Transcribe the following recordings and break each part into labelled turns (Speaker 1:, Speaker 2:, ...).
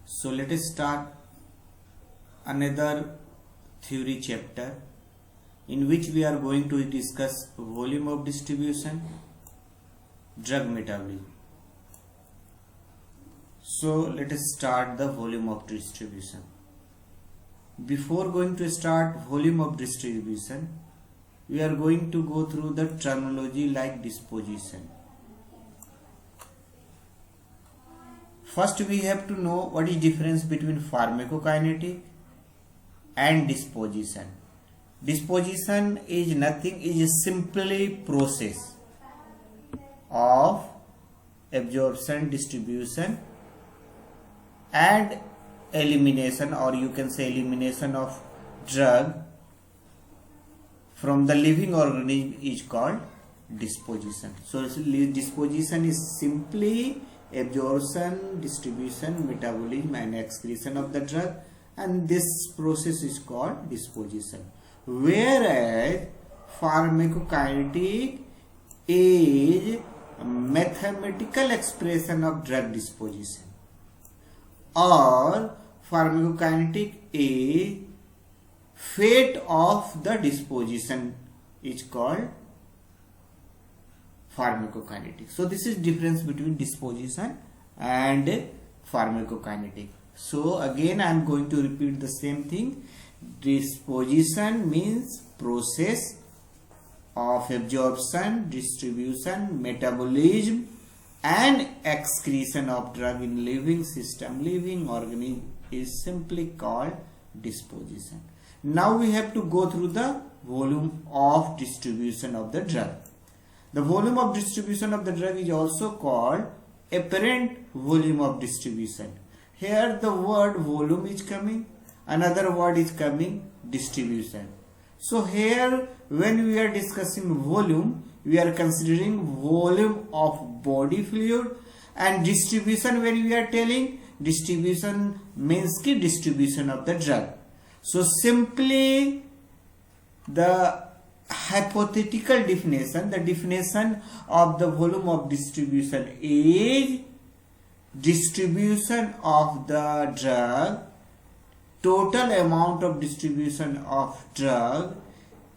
Speaker 1: So let us start another theory chapter in which we are going to discuss volume of distribution, drug metabolism. So let us start the volume of distribution. Before going to start volume of distribution, we are going to go through the terminology like disposition. First we have to know what is difference between pharmacokinetic and disposition. Disposition is nothing, is simply process of absorption, distribution and elimination, or you can say elimination of drug from the living organism is called disposition. So disposition is simply absorption, distribution, metabolism and excretion of the drug, and this process is called disposition. Whereas pharmacokinetic is mathematical expression of drug disposition, or pharmacokinetic is fate of the disposition is called pharmacokinetic. So this is difference between disposition and pharmacokinetic. So again I am going to repeat the same thing. Disposition means process of absorption, distribution, metabolism and excretion of drug in living system, living organism is simply called disposition. Now we have to go through the volume of distribution of the drug. The volume of distribution of the drug is also called apparent volume of distribution. Here the word volume is coming, another word is coming distribution. So here when we are discussing volume, we are considering volume of body fluid, and distribution when we are telling distribution means ki distribution of the drug. So simply the hypothetical definition, the definition of the volume of distribution is distribution of the drug, total amount of distribution of drug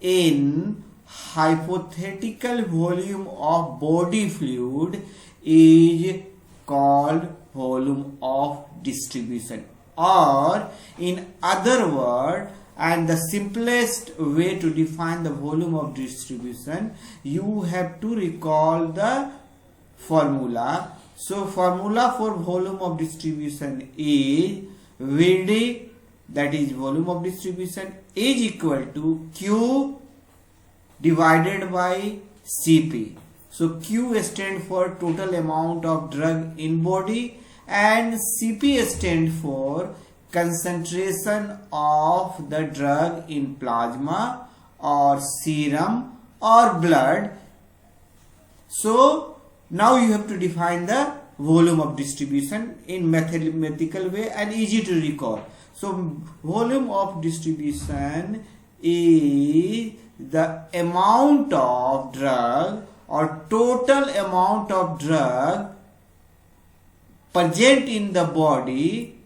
Speaker 1: in hypothetical volume of body fluid is called volume of distribution. Or in other words, and the simplest way to define the volume of distribution, you have to recall the formula. So formula for volume of distribution is VD, that is volume of distribution, is equal to Q divided by Cp. So Q stands for total amount of drug in body and Cp stands for concentration of the drug in plasma or serum or blood. So now you have to define the volume of distribution in mathematical way and easy to recall. So volume of distribution is the amount of drug or total amount of drug present in the body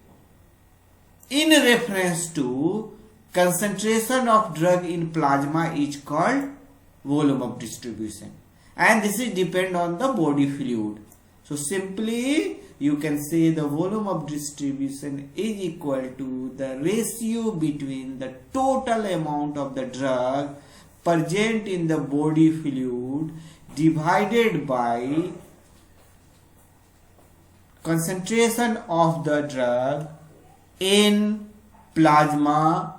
Speaker 1: in reference to concentration of drug in plasma is called volume of distribution, and this is depend on the body fluid. So simply you can say the volume of distribution is equal to the ratio between the total amount of the drug present in the body fluid divided by concentration of the drug in plasma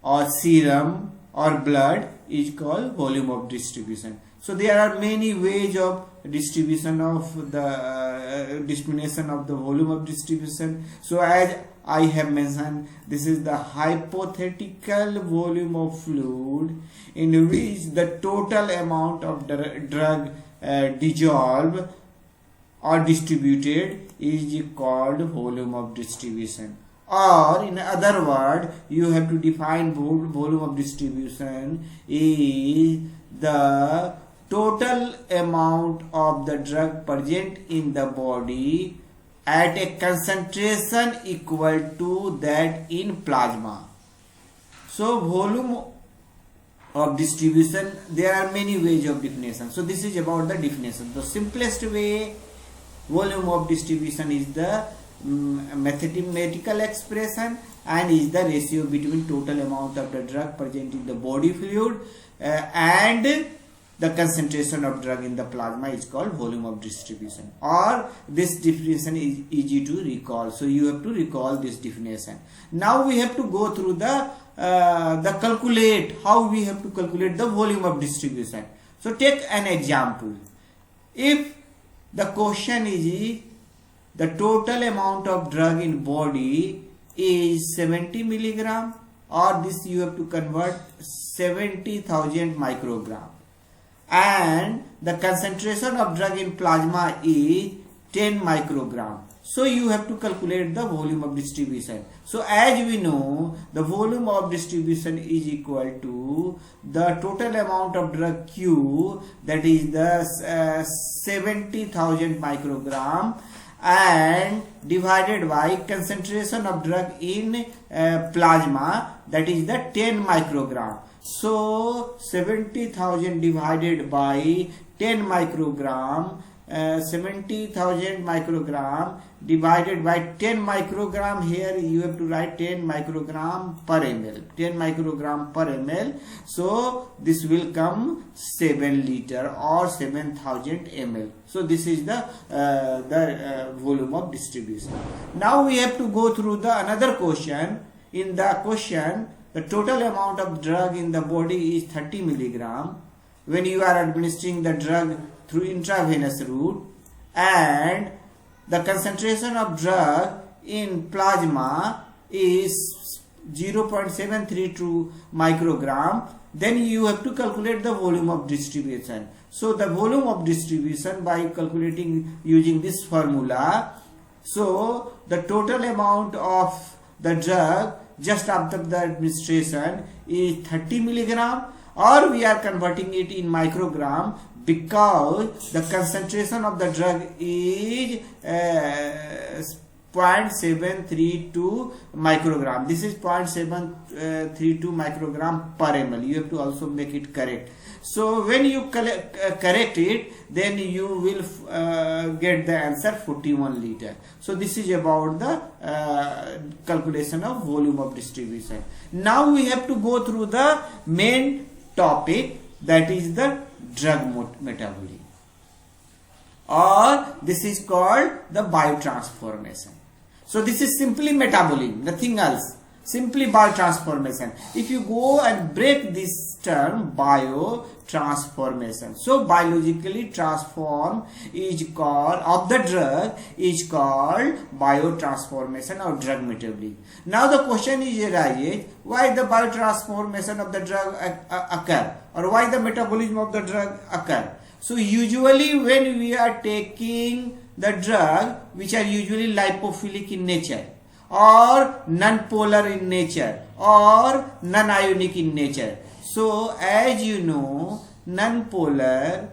Speaker 1: or serum or blood is called volume of distribution. So there are many ways of distribution of the definition of the volume of distribution. So as I have mentioned, this is the hypothetical volume of fluid in which the total amount of the drug dissolved or distributed is called volume of distribution. Or in other words, you have to define volume of distribution is the total amount of the drug present in the body at a concentration equal to that in plasma. So volume of distribution, there are many ways of definition. So this is about the definition. The simplest way, volume of distribution is the mathematical expression and is the ratio between total amount of the drug present in the body fluid and the concentration of drug in the plasma is called volume of distribution, or this definition is easy to recall. So you have to recall this definition. Now we have to go through the calculate, how we have to calculate the volume of distribution. So take an example. If the question is the total amount of drug in body is 70 milligram, or this you have to convert 70,000 microgram, and the concentration of drug in plasma is 10 microgram. So you have to calculate the volume of distribution. So as we know, the volume of distribution is equal to the total amount of drug Q, that is the 70,000 microgram, and divided by concentration of drug in plasma, that is the 10 microgram. So 70,000 divided by 10 microgram, 70,000 microgram divided by 10 microgram, here you have to write 10 microgram per ml, 10 microgram per ml. So this will come 7 liter or 7,000 ml. So this is the volume of distribution. Now we have to go through the another question. In the question, the total amount of drug in the body is 30 milligram when you are administering the drug through intravenous route, and the concentration of drug in plasma is 0.732 microgram. Then you have to calculate the volume of distribution. So the volume of distribution by calculating using this formula. So the total amount of the drug just after the administration is 30 milligram, or we are converting it in microgram because the concentration of the drug is 0.732 microgram. This is 0.732 microgram per ml. You have to also make it correct. So when you correct it, then you will get the answer 41 liter. So this is about the calculation of volume of distribution. Now we have to go through the main topic, that is the drug metabolism, or this is called the biotransformation. So this is simply metabolism, nothing else, simply biotransformation. If you go and break this term, biotransformation, so biologically transform is called of the drug is called biotransformation or drug metabolism. Now the question is arises, why the biotransformation of the drug occur, or why the metabolism of the drug occur. So usually when we are taking the drug which are usually lipophilic in nature, or non-polar in nature, or non-ionic in nature. So as you know, non-polar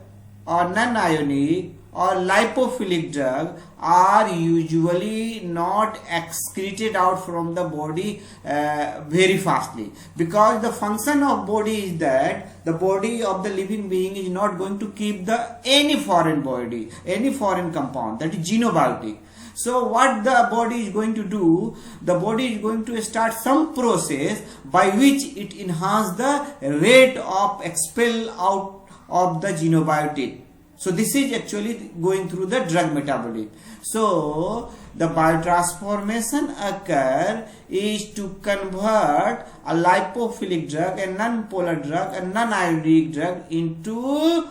Speaker 1: or non-ionic or lipophilic drug are usually not excreted out from the body very fastly, because the function of body is that the body of the living being is not going to keep any foreign body, any foreign compound, that is xenobiotic. So what the body is going to do, the body is going to start some process by which it enhances the rate of expel out of the xenobiotic. So this is actually going through the drug metabolism. So the biotransformation occur is to convert a lipophilic drug, a non-polar drug, a non-ionic drug into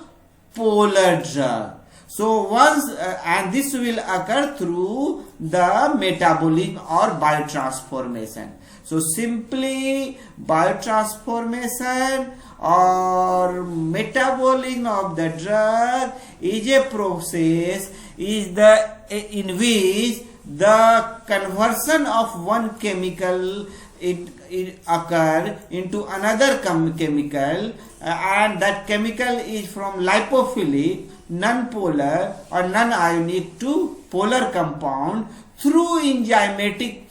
Speaker 1: polar drug. So once and this will occur through the metabolism or biotransformation. So simply biotransformation or metabolism of the drug is a process in which the conversion of one chemical it occur into another chemical, and that chemical is from lipophilic non-polar or non-ionic to polar compound through enzymatic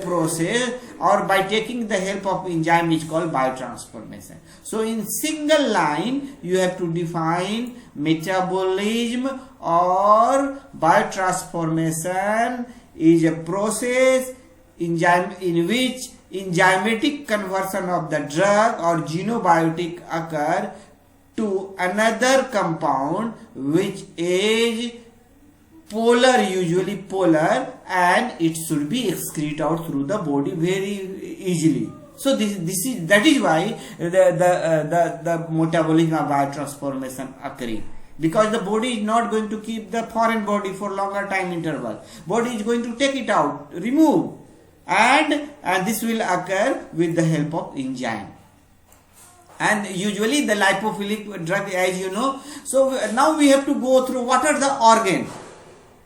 Speaker 1: process or by taking the help of enzyme is called biotransformation. So in single line you have to define metabolism or biotransformation is a process in which enzymatic conversion of the drug or xenobiotic occur to another compound which is polar, usually polar, and it should be excreted out through the body very easily. So that is why the metabolism of biotransformation occurring, because the body is not going to keep the foreign body for longer time interval. Body is going to take it out, remove, and this will occur with the help of enzyme. And usually the lipophilic drug, as you know. So now we have to go through what are the organs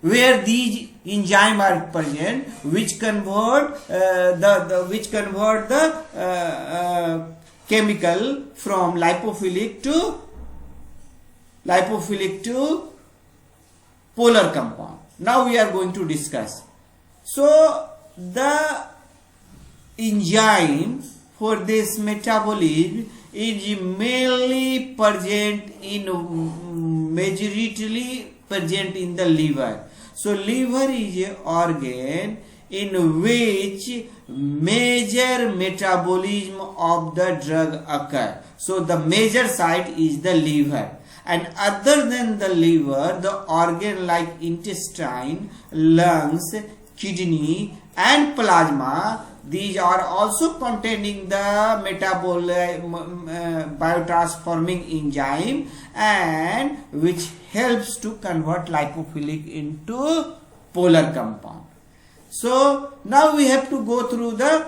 Speaker 1: where these enzymes are present, which convert the chemical from lipophilic to polar compound. Now we are going to discuss. So the enzyme for this metabolism is mainly present in majority present in the liver. So liver is an organ in which major metabolism of the drug occur. So the major site is the liver. And other than the liver, the organ like intestine, lungs, kidney and plasma, these are also containing the biotransforming enzyme and which helps to convert lipophilic into polar compound. So now we have to go through the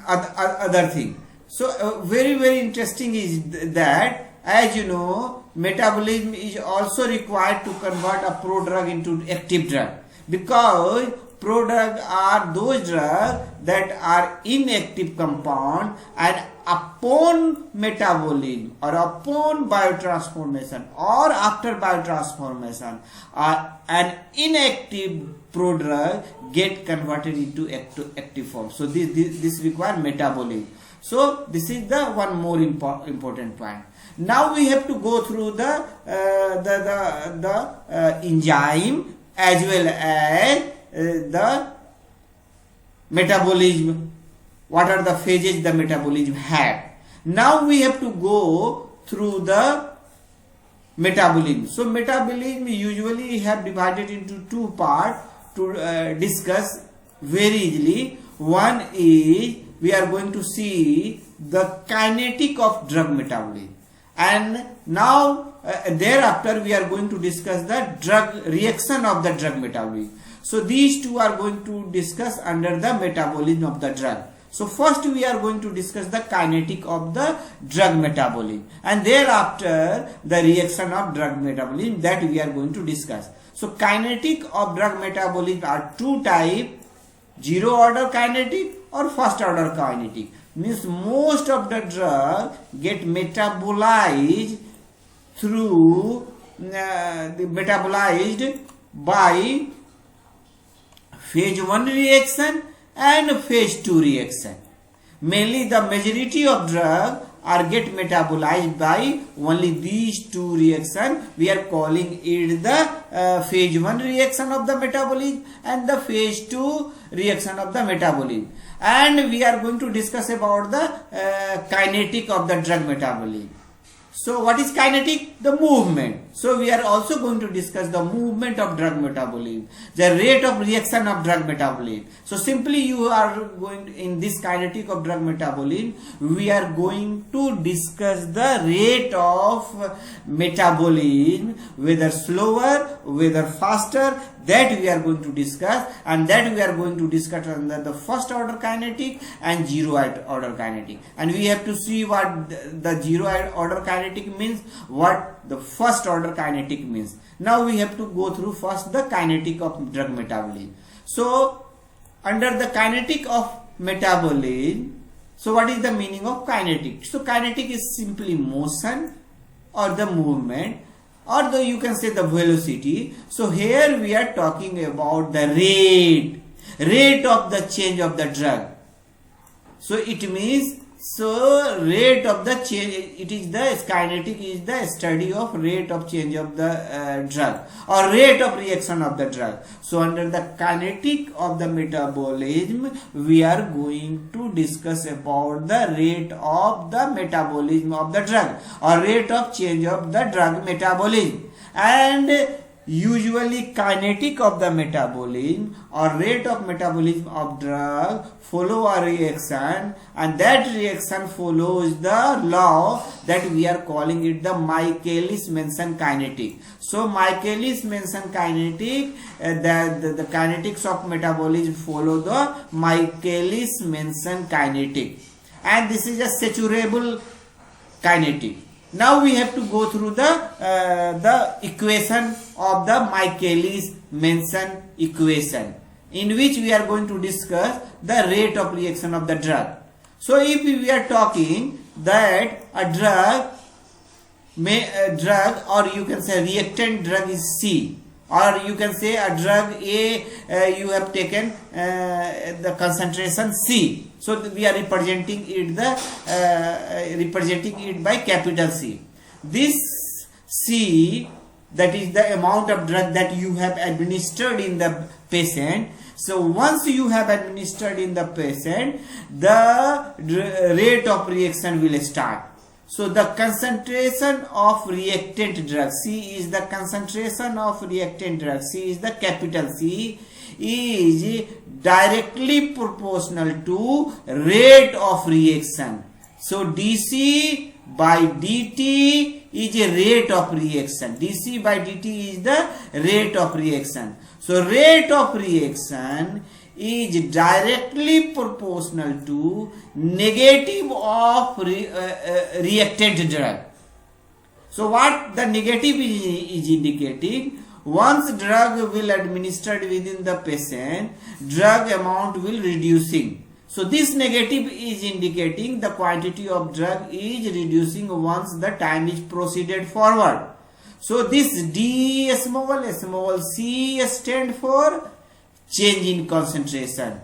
Speaker 1: other thing. So very interesting is that, as you know, metabolism is also required to convert a prodrug into active drug, because prodrugs are those drugs that are inactive compound, and upon metabolism or upon biotransformation or after biotransformation, an inactive prodrug get converted into active form. So this requires metabolism. So this is the one more important point. Now we have to go through the enzyme as well as the metabolism. What are the phases the metabolism have? Now we have to go through the metabolism. So metabolism usually have divided into two parts to discuss very easily. One is we are going to see the kinetic of drug metabolism, and now thereafter we are going to discuss the drug reaction of the drug metabolism. So these two are going to discuss under the metabolism of the drug. So first we are going to discuss the kinetic of the drug metabolism, and thereafter the reaction of drug metabolism, that we are going to discuss. So kinetic of drug metabolism are two types: zero order kinetic or first order kinetic. Means most of the drug get metabolized through metabolized by phase 1 reaction and phase 2 reaction. Mainly the majority of drug are get metabolized by only these two reactions. We are calling it the phase 1 reaction of the metabolism and the phase 2 reaction of the metabolism. And we are going to discuss about the kinetic of the drug metabolism. So what is kinetic? The movement. So we are also going to discuss the movement of drug metabolism, the rate of reaction of drug metabolism. So simply you are going to, in this kinetic of drug metabolism, we are going to discuss the rate of metabolism, whether slower, whether faster, that we are going to discuss, and that we are going to discuss under the first order kinetic and zero order kinetic. And we have to see what the zero order kinetic means, what the first order kinetic means. Now we have to go through first the kinetic of drug metabolism. So under the kinetic of metabolism, so what is the meaning of kinetic? So kinetic is simply motion or the movement or you can say the velocity. So here we are talking about the rate of the change of the drug. So it means, so rate of the change, it is the kinetic is the study of rate of change of the drug or rate of reaction of the drug. So under the kinetic of the metabolism, we are going to discuss about the rate of the metabolism of the drug or rate of change of the drug metabolism. And usually kinetic of the metabolism or rate of metabolism of drug follow a reaction, and that reaction follows the law that we are calling it the Michaelis-Menten kinetic. So Michaelis-Menten kinetic, the kinetics of metabolism follow the Michaelis-Menten kinetic, and this is a saturable kinetic. Now we have to go through the equation of the Michaelis-Menten equation, in which we are going to discuss the rate of reaction of the drug. So if we are talking that a drug or you can say reactant drug is C, or you can say a drug A, you have taken the concentration C. So we are representing it by capital C. This C, that is the amount of drug that you have administered in the patient. So once you have administered in the patient, the rate of reaction will start. So the concentration of reactant drug, C is the concentration of reactant drug, C is the capital C, is directly proportional to rate of reaction. So dC by dt is a rate of reaction. dC by dt is the rate of reaction. So rate of reaction is directly proportional to negative of reactant drug. So what the negative is indicating, once drug will administered within the patient, drug amount will reducing. So this negative is indicating the quantity of drug is reducing once the time is proceeded forward. So this D small C stand for change in concentration,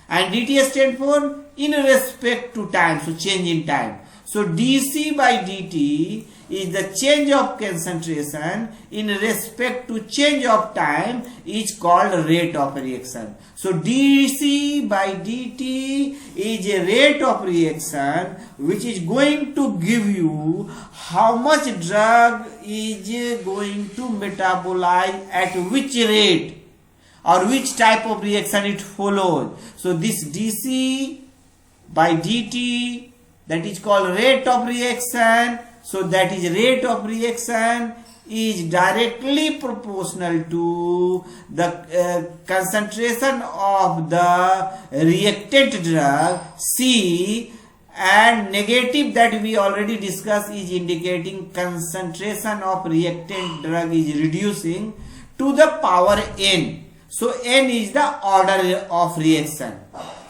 Speaker 1: and dt stand for in respect to time, so change in time. So dC by dt is the change of concentration in respect to change of time, is called rate of reaction. So dC by dt is a rate of reaction which is going to give you how much drug is going to metabolize at which rate or which type of reaction it follows. So this dC by dt, that is called rate of reaction. So that is rate of reaction is directly proportional to the concentration of the reactant drug C, and negative that we already discussed is indicating concentration of reactant drug is reducing to the power n. So n is the order of reaction.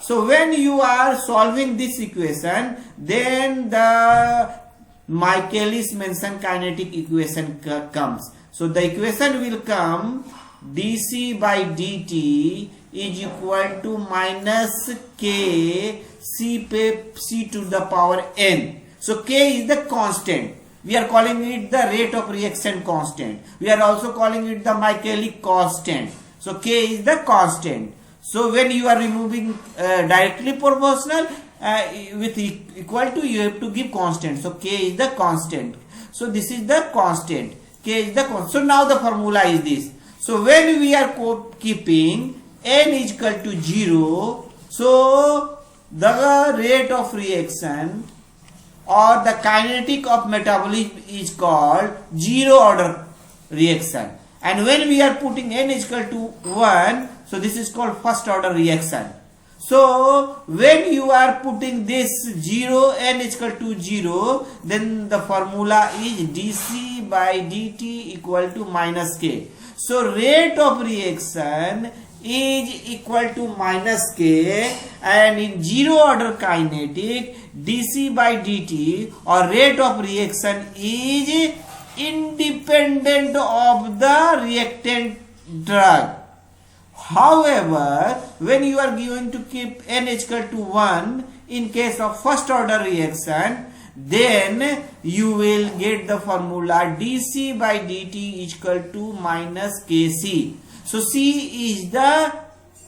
Speaker 1: So when you are solving this equation, then the Michaelis-Menten kinetic equation comes. So the equation will come dC by dt is equal to minus k C to the power n. So k is the constant. We are calling it the rate of reaction constant. We are also calling it the Michaelis constant. So k is the constant. So when you are removing directly proportional with equal to, you have to give constant. So k is the constant. So this is the constant. K is the constant. So now the formula is this. So when we are keeping n is equal to 0, so the rate of reaction or the kinetic of metabolism is called zero order reaction. And when we are putting n is equal to 1, so this is called first order reaction. So when you are putting this 0, n is equal to 0, then the formula is dC by dt equal to minus k. So rate of reaction is equal to minus k, and in zero order kinetic dC by dt or rate of reaction is independent of the reactant drug. However, when you are going to keep n equal to 1 in case of first order reaction, then you will get the formula dC by dt equal to minus Kc. So C is the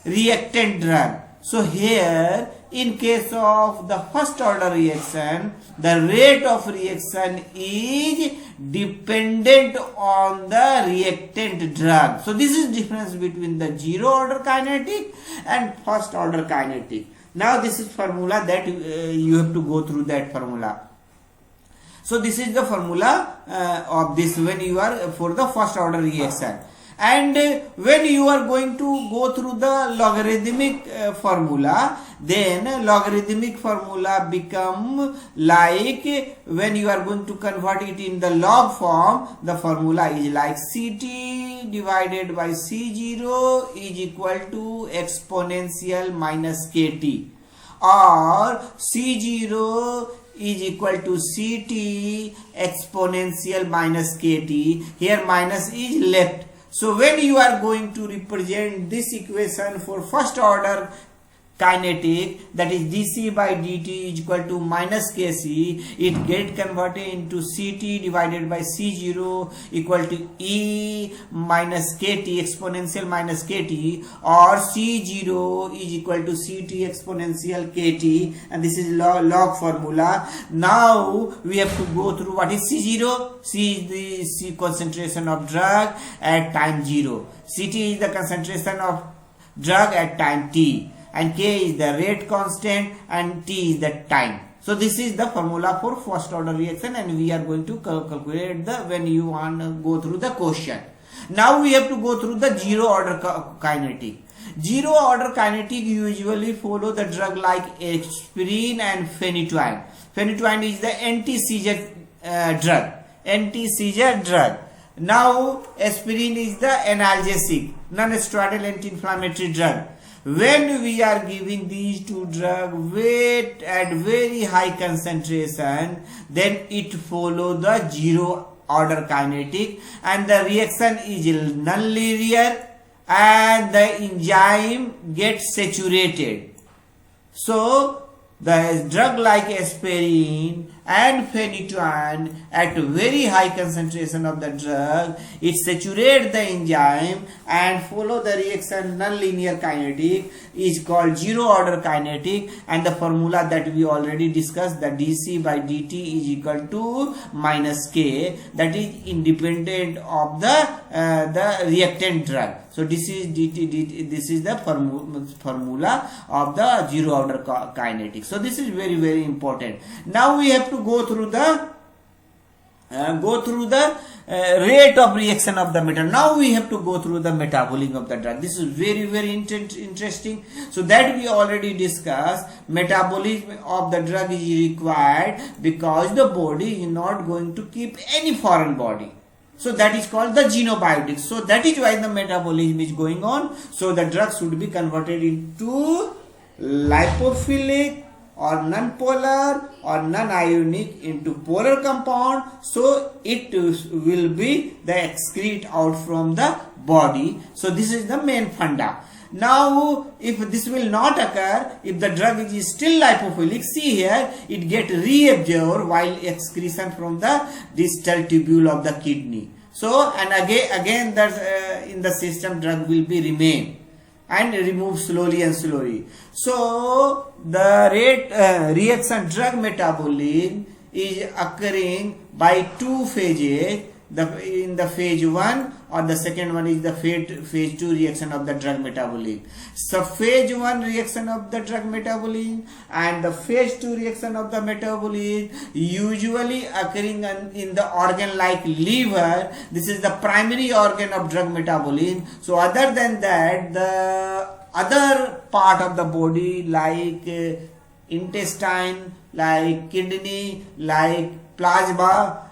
Speaker 1: reactant drug. So here in case of the first order reaction, the rate of reaction is dependent on the reactant drug. So this is difference between the zero order kinetic and first order kinetic. Now this is formula that you have to go through that formula. So this is the formula of this when you are for the first order reaction. And when you are going to go through the logarithmic formula, then logarithmic formula become like when you are going to convert it in the log form, the formula is like Ct divided by C0 is equal to exponential minus Kt, or C0 is equal to Ct exponential minus Kt. Here minus is left. So when you are going to represent this equation for first order kinetic, that is dC by dt is equal to minus Kc, it get converted into Ct divided by C0 equal to E minus Kt exponential minus Kt, or C0 is equal to Ct exponential Kt, and this is log formula. Now we have to go through what is C0. C is the concentration of drug at time 0. Ct is the concentration of drug at time t, and K is the rate constant and T is the time. So this is the formula for first order reaction, and we are going to calculate the when you want to go through the question. Now we have to go through the zero order kinetic. Zero order kinetic usually follow the drug like aspirin and phenytoin. Phenytoin is the anti-seizure drug. Anti-seizure drug. Now aspirin is the analgesic, non-steroidal anti-inflammatory drug. When we are giving these two drugs weight at very high concentration, then it follow the zero order kinetic, and the reaction is non-linear and the enzyme gets saturated. So the drug like aspirin and phenytoin at very high concentration of the drug, it saturates the enzyme and follow the reaction non-linear kinetic is called zero order kinetic, and the formula that we already discussed, the dC by dt is equal to minus K, that is independent of the reactant drug. So this is this is the formula of the zero order kinetic. So this is very, very important. Now we have to go through the rate of reaction of the metal. Now we have to go through the metabolism of the drug. This is very, very interesting. So that we already discussed. Metabolism of the drug is required because the body is not going to keep any foreign body. So that is called the xenobiotics. So that is why the metabolism is going on. So the drug should be converted into lipophilic or non-polar or non-ionic into polar compound. So it will be the excrete out from the body. So this is the main funda. Now if this will not occur, if the drug is still lipophilic, see here it get reabsorbed while excretion from the distal tubule of the kidney. So and again that in the system drug will be remain and remove slowly and slowly. So the reaction drug metabolism is occurring by two phases. In the phase 1 or the second one is the phase 2 reaction of the drug metabolism. So phase 1 reaction of the drug metabolism and the phase 2 reaction of the metabolism usually occurring in the organ like liver. This is the primary organ of drug metabolism. So other than that, the other part of the body like intestine, like kidney, like plasma,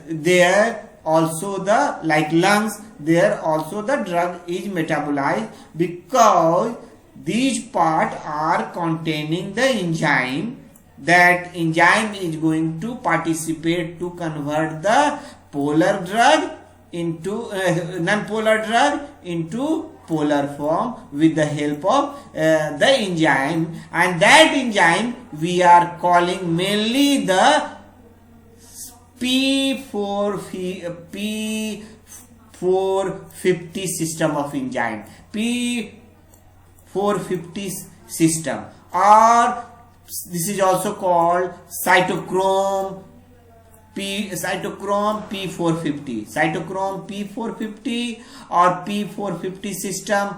Speaker 1: there also the like lungs, there also the drug is metabolized because these parts are containing the enzyme. That enzyme is going to participate to convert the polar drug into non-polar drug into polar form with the help of the enzyme, and that enzyme we are calling mainly the P450 system of enzyme, P450 system, or this is also called cytochrome P450, cytochrome P450 or P450 system,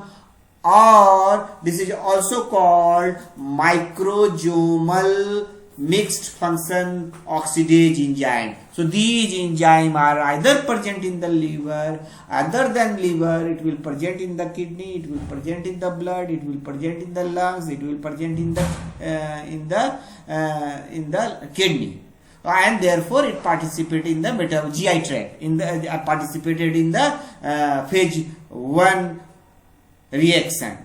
Speaker 1: or this is also called microsomal mixed function oxidase enzyme. So these enzymes are either present in the liver, other than liver it will present in the kidney, it will present in the blood, it will present in the lungs, it will present in the kidney, and therefore it participated in the GI tract, participated in the phase 1 reaction,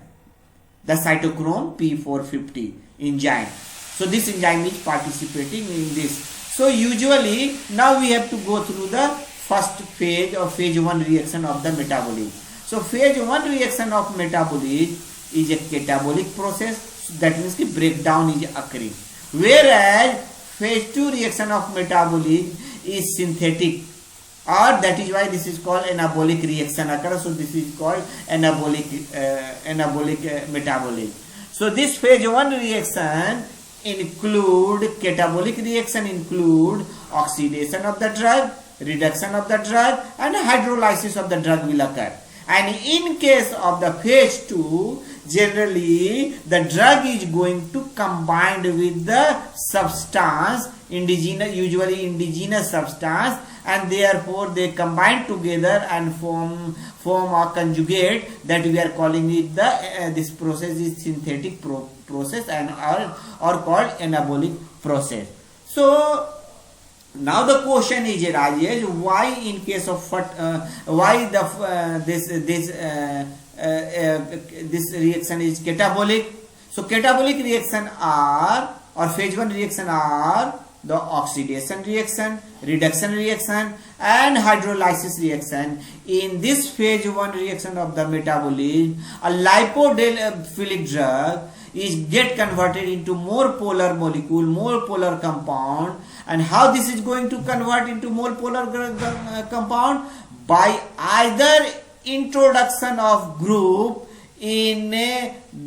Speaker 1: the cytochrome P450 enzyme. So this enzyme is participating in this. So usually now we have to go through the first phase or phase 1 reaction of the metabolism. So phase 1 reaction of metabolism is a catabolic process, that means the breakdown is occurring, whereas phase 2 reaction of metabolism is synthetic, or that is why this is called anabolic reaction occurs. So this is called anabolic metabolism. So this phase 1 reaction include catabolic reaction, include oxidation of the drug, reduction of the drug, and hydrolysis of the drug will occur. And in case of the phase 2, generally the drug is going to combine with the substance, usually indigenous substance, and therefore they combine together and form a conjugate, that we are calling it this process is synthetic process and or called anabolic process. So now the question is arises, why in case of why this reaction is catabolic? So catabolic reaction are, or phase 1 reaction are the oxidation reaction, reduction reaction, and hydrolysis reaction. In this phase 1 reaction of the metabolism, a lipophilic drug is get converted into more polar molecule, more polar compound. And how this is going to convert into more polar compound? By either introduction of group in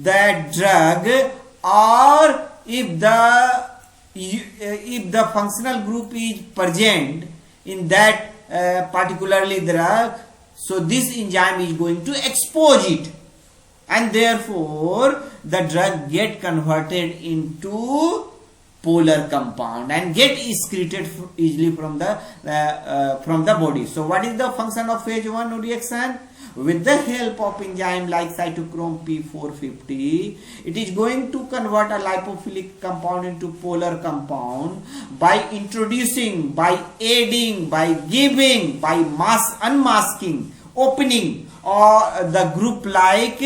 Speaker 1: that drug, or if the functional group is present in that particularly drug, so this enzyme is going to expose it, and therefore the drug get converted into polar compound and get excreted easily from the body. So what is the function of phase 1 reaction? With the help of enzyme like cytochrome P450, it is going to convert a lipophilic compound into polar compound by introducing, by aiding, by giving, by unmasking, opening, or the group like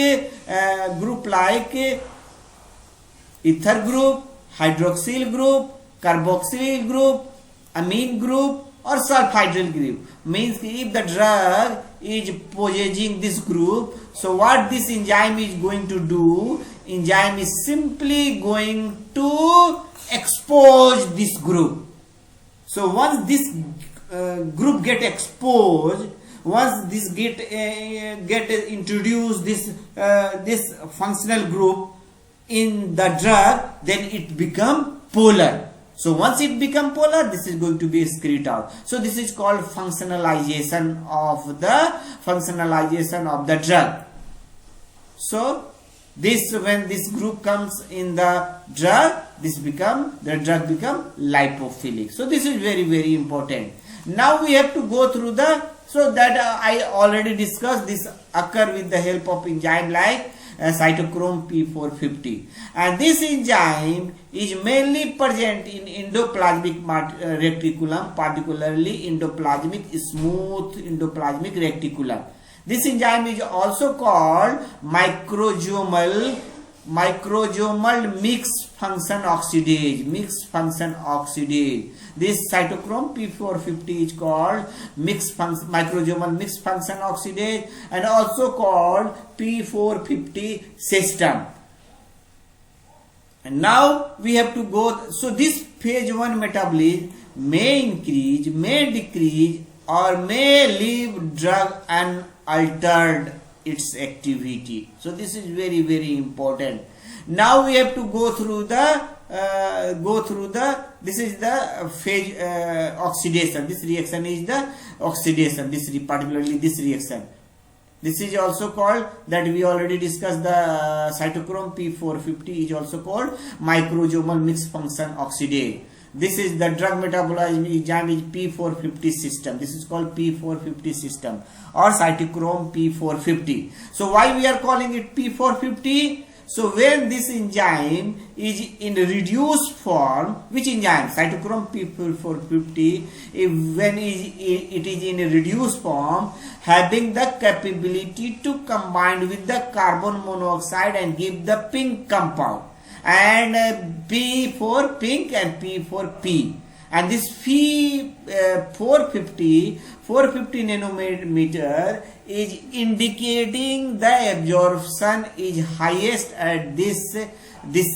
Speaker 1: ether group, hydroxyl group, carboxyl group, amine group, or sulfhydryl group. Means if the drug is possessing this group, so what this enzyme is going to do? Enzyme is simply going to expose this group. So once this group get exposed, once this get introduced, this functional group in the drug, then it become polar. So once it become polar, this is going to be excreted out. So this is called functionalization of the drug. So this, when this group comes in the drug, the drug become lipophilic. So this is very, very important. Now we have to go through so that I already discussed, this occur with the help of enzyme like cytochrome P450, and this enzyme is mainly present in endoplasmic reticulum, particularly smooth endoplasmic reticulum. This enzyme is also called microsomal microsomal mixed function oxidase. This cytochrome P450 is called microsomal mixed function oxidase, and also called P450 system. And now we have to go. So this phase 1 metabolism may increase, may decrease, or may leave drug unaltered its activity. So this is very, very important. Now we have to go through the this is the phase oxidation. This reaction is the oxidation. Particularly this reaction. This is also called, that we already discussed, the cytochrome P450 is also called microsomal mixed function oxidase. This is the drug metabolism enzyme is P450 system. This is called P450 system or cytochrome P450. So why we are calling it P450? So when this enzyme is in reduced form, which enzyme? Cytochrome P450, when it is in a reduced form, having the capability to combine with the carbon monoxide and give the pink compound, and P for pink and P for P. And this P450 nanometer is indicating the absorption is highest at this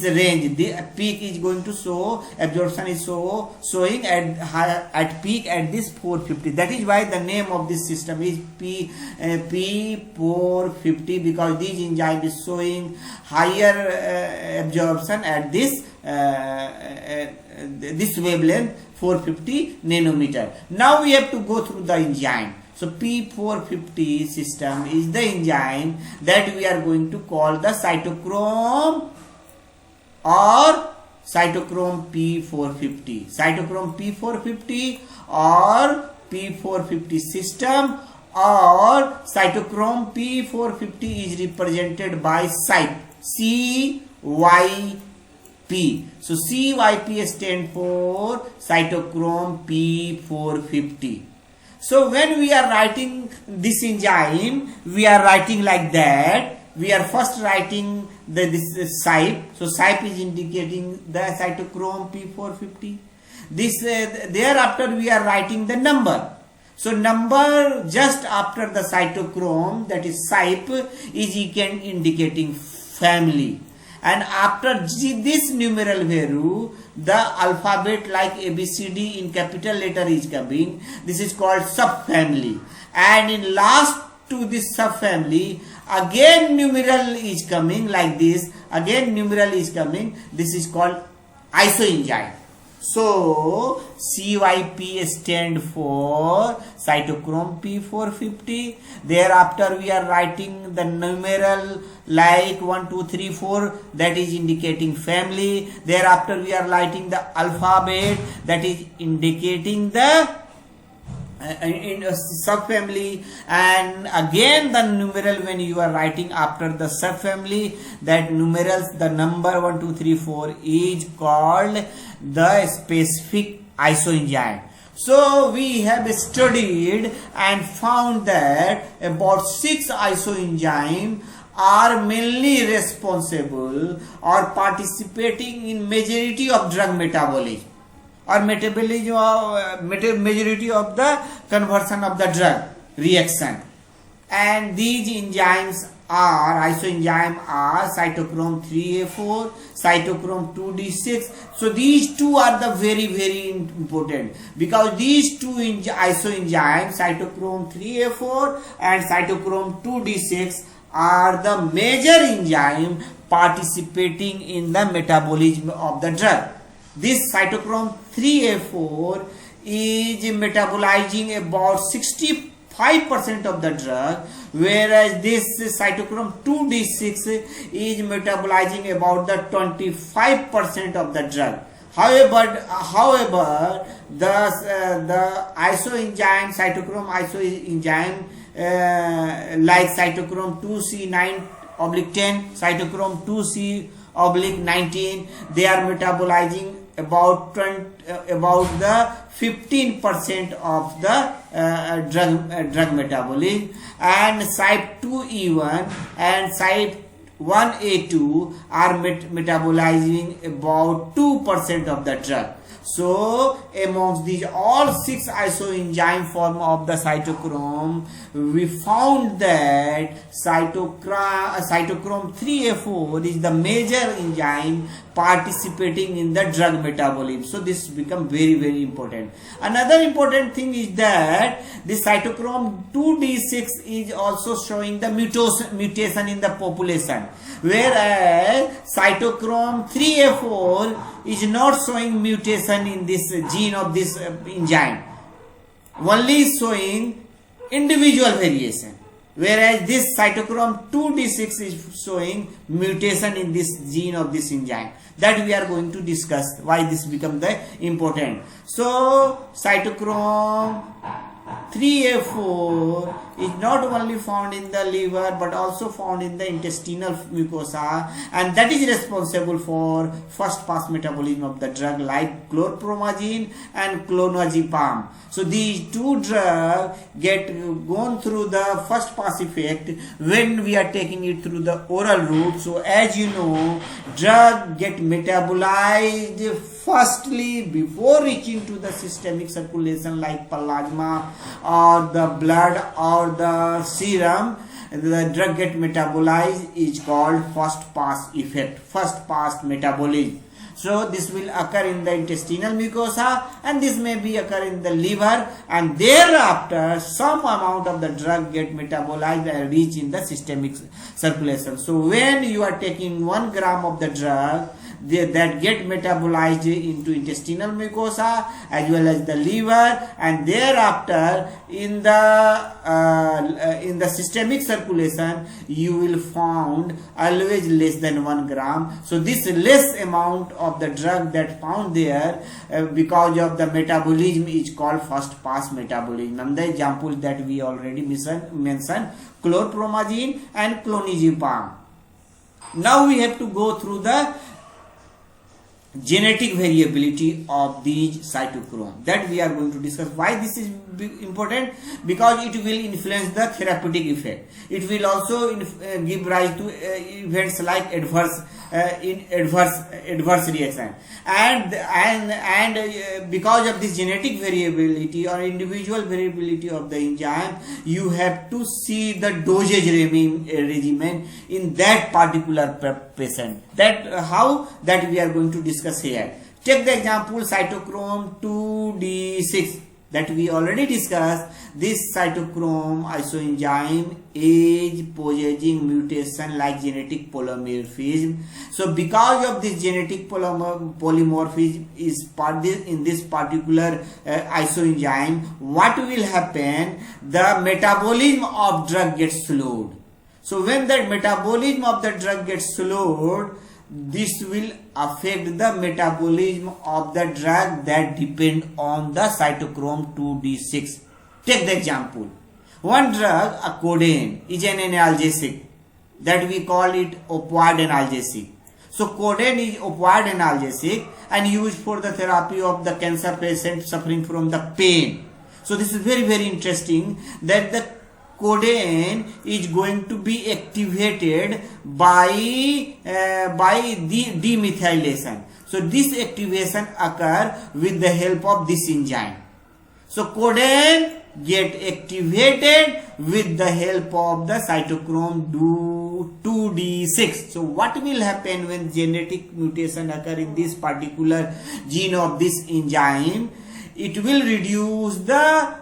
Speaker 1: range. The peak is going to show, absorption is showing at peak at this 450. That is why the name of this system is P450, because this enzyme is showing higher absorption at this wavelength 450 nanometer. Now we have to go through the enzyme. So P450 system is the enzyme that we are going to call the cytochrome or cytochrome P450. Cytochrome P450 or P450 system or cytochrome P450 is represented by CYP. So CYP stands for cytochrome P450. So when we are writing this enzyme, we are writing like that. We are first writing this CYP. So CYP is indicating the cytochrome P450. Thereafter we are writing the number. So number just after the cytochrome, that is CYP, is indicating family. And after this numeral value, the alphabet like ABCD in capital letter is coming. This is called subfamily. And in last to this subfamily, again numeral is coming like this. Again numeral is coming. This is called isoenzyme. So CYP stand for cytochrome P450. Thereafter we are writing the numeral like 1, 2, 3, 4, that is indicating family. Thereafter we are writing the alphabet, that is indicating the in a subfamily, and again the numeral when you are writing after the subfamily, that numerals, the number 1, 2, 3, 4 is called the specific isoenzyme. So we have studied and found that about 6 isoenzymes are mainly responsible or participating in majority of drug metabolism or majority of the conversion of the drug reaction. And these enzymes are, isoenzyme are cytochrome 3A4, cytochrome 2D6. So these two are the very, very important, because these two isoenzymes, cytochrome 3A4 and cytochrome 2D6, are the major enzyme participating in the metabolism of the drug. This cytochrome 3A4 is metabolizing about 65% of the drug, whereas this cytochrome 2D6 is metabolizing about the 25% of the drug. However, the isoenzyme, cytochrome isoenzyme like cytochrome 2C9/10, cytochrome 2C/19, they are metabolizing about the 15% of the drug metabolism, and CYP2E1 and CYP1 1A2 are metabolizing about 2% of the drug. So amongst these all 6 isoenzyme form of the cytochrome, we found that cytochrome 3A4 is the major enzyme participating in the drug metabolism. So this become very important. Another important thing is that the cytochrome 2D6 is also showing the mutation in the population, whereas cytochrome 3A4 is not showing mutation in this gene of this enzyme, only showing individual variation, whereas this cytochrome 2D6 is showing mutation in this gene of this enzyme. That we are going to discuss why this become the important. So cytochrome 3A4 is not only found in the liver but also found in the intestinal mucosa, and that is responsible for first pass metabolism of the drug like chlorpromazine and clonazepam. So these two drugs get gone through the first pass effect when we are taking it through the oral route. So as you know, drug get metabolized firstly before reaching to the systemic circulation like plasma or the blood or the serum. The drug get metabolized is called first pass effect, first pass metabolism. So this will occur in the intestinal mucosa, and this may be occur in the liver, and thereafter some amount of the drug get metabolized and reach in the systemic circulation. So when you are taking 1 gram of the drug, that get metabolized into intestinal mucosa as well as the liver, and thereafter in the systemic circulation you will found always less than 1 gram. So this less amount of the drug that found there because of the metabolism is called first pass metabolism. And the examples that we already mentioned, chlorpromazine and clonazepam. Now we have to go through the genetic variability of these cytochrome, that we are going to discuss. Why this is important? Because it will influence the therapeutic effect. It will also give rise to events like adverse reaction, and because of this genetic variability or individual variability of the enzyme, you have to see the dosage regimen in that particular patient. That how that we are going to discuss here. Take the example cytochrome 2D6 that we already discussed. This cytochrome isoenzyme is possessing mutation like genetic polymorphism. So because of this genetic polymorphism is in this particular isoenzyme, what will happen? The metabolism of drug gets slowed. So when the metabolism of the drug gets slowed, this will affect the metabolism of the drug that depend on the cytochrome 2D6. Take the example. One drug, a codeine, is an analgesic that we call it opioid analgesic. So codeine is opioid analgesic and used for the therapy of the cancer patient suffering from the pain. So this is very interesting that the codeine is going to be activated by the demethylation. So this activation occur with the help of this enzyme. So codeine get activated with the help of the cytochrome 2D6. So what will happen when genetic mutation occur in this particular gene of this enzyme? It will reduce the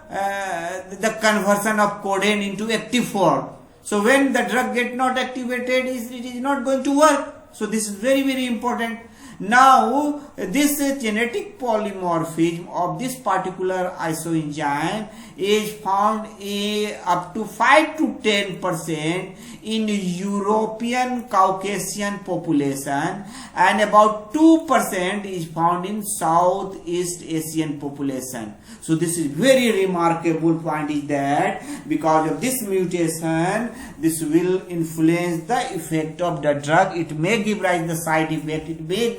Speaker 1: conversion of codeine into active form. So when the drug get not activated, it is not going to work. So this is very important. Now this genetic polymorphism of this particular isoenzyme is found up to 5 to 10% in European Caucasian population, and about 2% is found in Southeast Asian population. So this is very remarkable point is that because of this mutation, this will influence the effect of the drug. It may give rise to the side effect. It may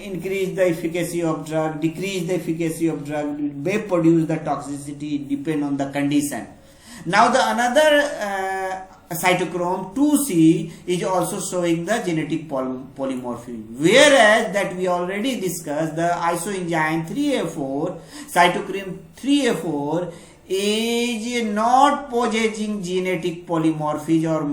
Speaker 1: increase the efficacy of drug, decrease the efficacy of drug. It may produce the toxicity. It depends on the condition. Now the another cytochrome 2C is also showing the genetic polymorphism. Whereas that we already discussed, the isoenzyme 3A4, cytochrome 3A4 is not possessing genetic polymorphism or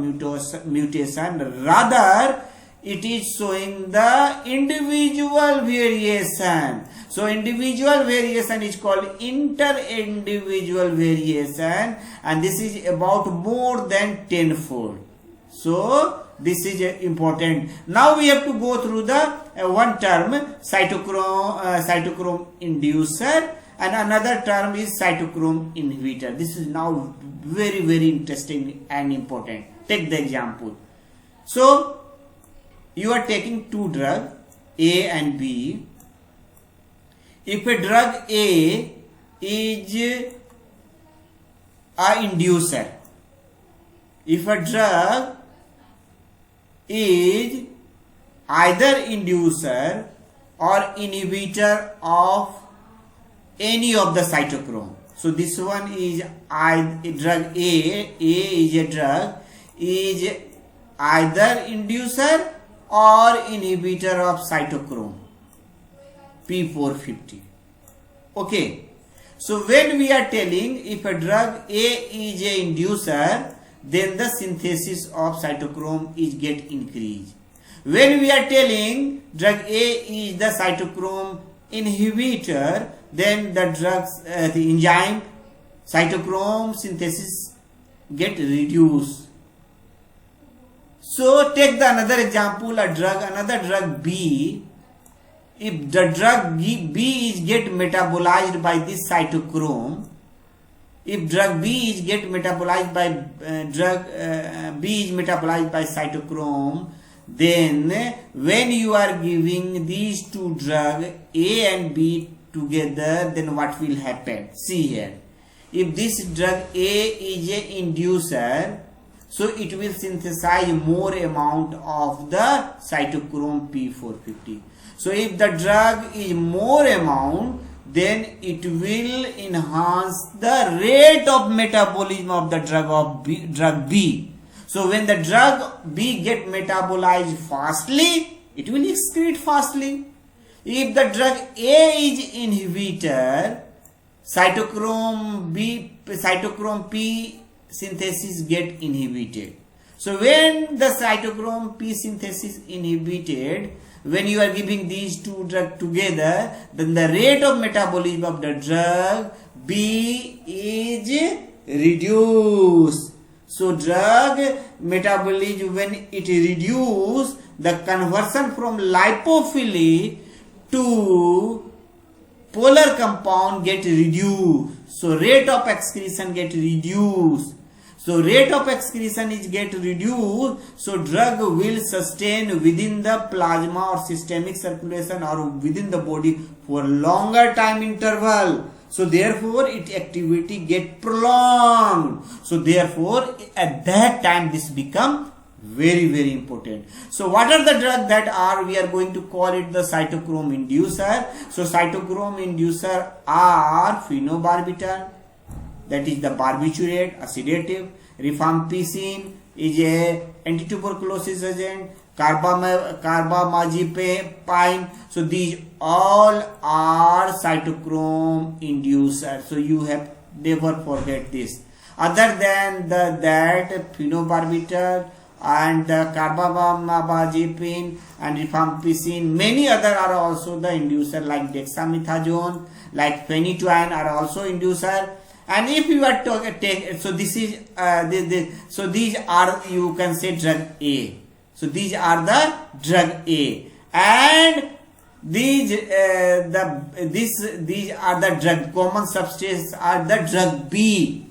Speaker 1: mutation. Rather, it is showing the individual variation. So individual variation is called inter-individual variation, and this is about more than 10-fold. So this is important. Now we have to go through the one term, cytochrome inducer, and another term is cytochrome inhibitor. This is now very interesting and important. Take the example. So you are taking two drugs, A and B. If a drug A is a inducer, if a drug is either inducer or inhibitor of any of the cytochrome. So this one is drug A is a drug is either inducer or inhibitor of cytochrome P450. Okay, so when we are telling if a drug A is a inducer, then the synthesis of cytochrome is get increased. When we are telling drug A is the cytochrome inhibitor, then the the enzyme cytochrome synthesis get reduced. So take another example, another drug B. If the drug B is get metabolized by this cytochrome, if drug B is get metabolized by B is metabolized by cytochrome, then when you are giving these two drugs A and B together, then what will happen? See here. If this drug A is a inducer, so it will synthesize more amount of the cytochrome P450. So if the drug is more amount, then it will enhance the rate of metabolism of the drug B. So when the drug B get metabolized fastly, it will excrete fastly. If the drug A is inhibitor, cytochrome P synthesis get inhibited. So when the cytochrome P synthesis inhibited, when you are giving these two drugs together, then the rate of metabolism of the drug B is reduced. So drug metabolism, when it reduces, the conversion from lipophilic to polar compound get reduced. So rate of excretion get reduced. So rate of excretion is get reduced. So drug will sustain within the plasma or systemic circulation or within the body for longer time interval. So therefore its activity get prolonged. So therefore at that time this become very important. So what are the drugs that we are going to call it the cytochrome inducer? So cytochrome inducer are phenobarbital, that is the barbiturate, a sedative. Rifampicin is a antituberculosis agent. Carbamazepine. So these all are cytochrome inducers. So you have never forget this. Other than that phenobarbital and carbamazepine and rifampicin, many other are also the inducer, like dexamethasone, like phenytoin are also inducer. And if you are take, so this is so these are, you can say, drug A. So these are the drug A, and these are the drug, common substance are the drug B.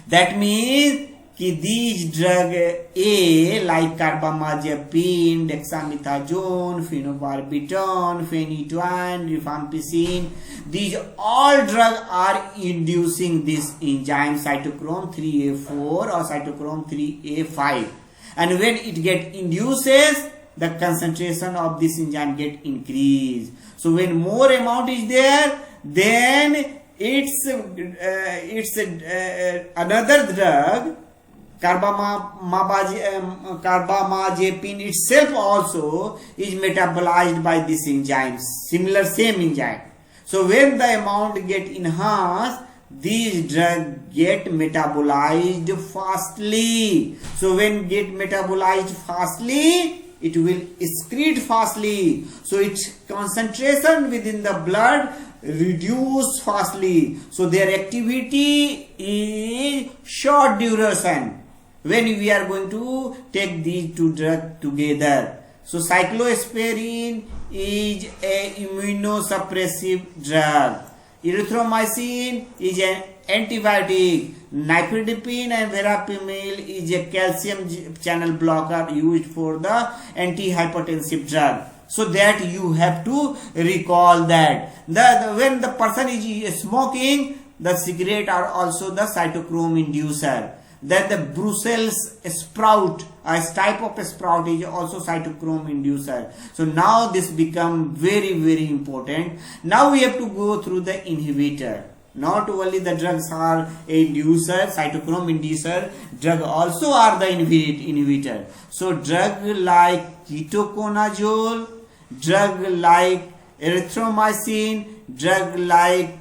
Speaker 1: That means these drug A like carbamazepine, dexamethasone, phenobarbital, phenytoin, rifampicin, these all drugs are inducing this enzyme cytochrome 3A4 or cytochrome 3A5. And when it get induces, the concentration of this enzyme get increased. So when more amount is there, then it's another drug carbamazepine itself also is metabolized by this enzyme, same enzyme. So when the amount get enhanced, these drugs get metabolized fastly. So when get metabolized fastly, it will excrete fastly. So its concentration within the blood reduce fastly. So their activity is short duration when we are going to take these two drugs together. So cyclosporin is a immunosuppressive drug. Erythromycin is an antibiotic. Nifedipine and verapamil is a calcium channel blocker used for the antihypertensive drug. So that you have to recall that when the person is smoking, the cigarette are also the cytochrome inducer. That the Brussels sprout, a type of sprout, is also cytochrome inducer. So now this become very important. Now we have to go through the inhibitor. Not only the drugs are inducer, cytochrome inducer, drug also are the inhibitor. So drug like ketoconazole, drug like erythromycin, drug like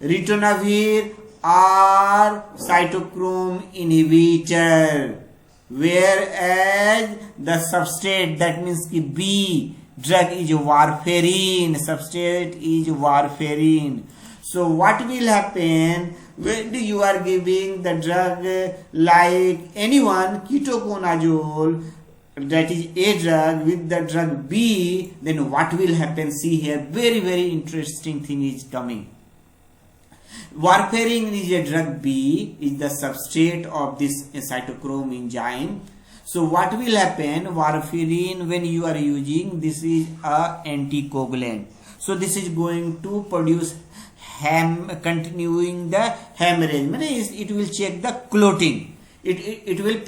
Speaker 1: ritonavir are cytochrome inhibitor, whereas the substrate, that means B drug is warfarin, substrate is warfarin. So what will happen when you are giving the drug like anyone, ketoconazole, that is a drug, with the drug B, then what will happen? See here, very interesting thing is coming. Warfarin is a drug B, is the substrate of this cytochrome enzyme. So what will happen? Warfarin, when you are using, this is a anticoagulant. So this is going to produce continuing the hemorrhage. It will check the clotting. It will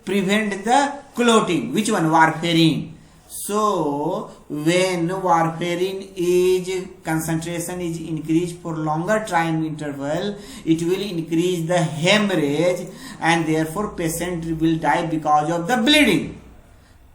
Speaker 1: prevent the clotting. Which one? Warfarin. So when warfarin is concentration is increased for longer time interval, it will increase the hemorrhage and therefore patient will die because of the bleeding.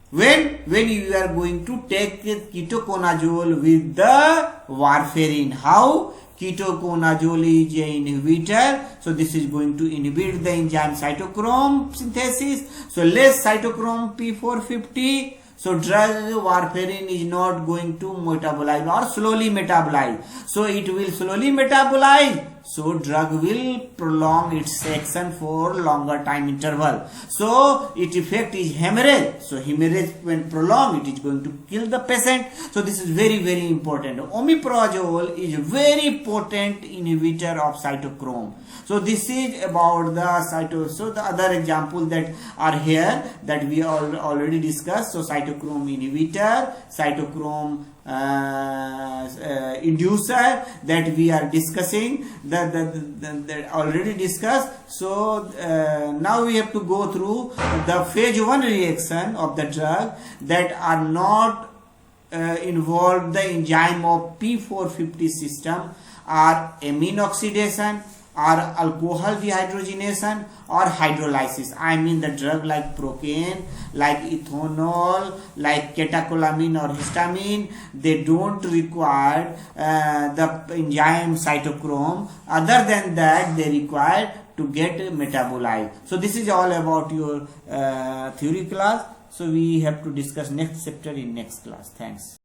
Speaker 1: When you are going to take ketoconazole with the warfarin, how? Ketoconazole is an inhibitor, so this is going to inhibit the enzyme cytochrome synthesis. So less cytochrome P450. So drug warfarin is not going to metabolize or slowly metabolize. So it will slowly metabolize. So drug will prolong its action for longer time interval. So its effect is hemorrhage. So hemorrhage when prolonged, it is going to kill the patient. So this is very important. Omeprazole is a very potent inhibitor of cytochrome. So this is about the So the other examples that are here that we already discussed. So cytochrome inhibitor, cytochrome inducer that we are discussing, that already discussed. So now we have to go through the phase 1 reaction of the drug that are not involved the enzyme of P450 system, are amine oxidation, or alcohol dehydrogenation, or hydrolysis. I mean the drug like procaine, like ethanol, like catecholamine or histamine, they don't require the enzyme cytochrome. Other than that, they require to get metabolized. So this is all about your theory class. So we have to discuss next chapter in next class. Thanks.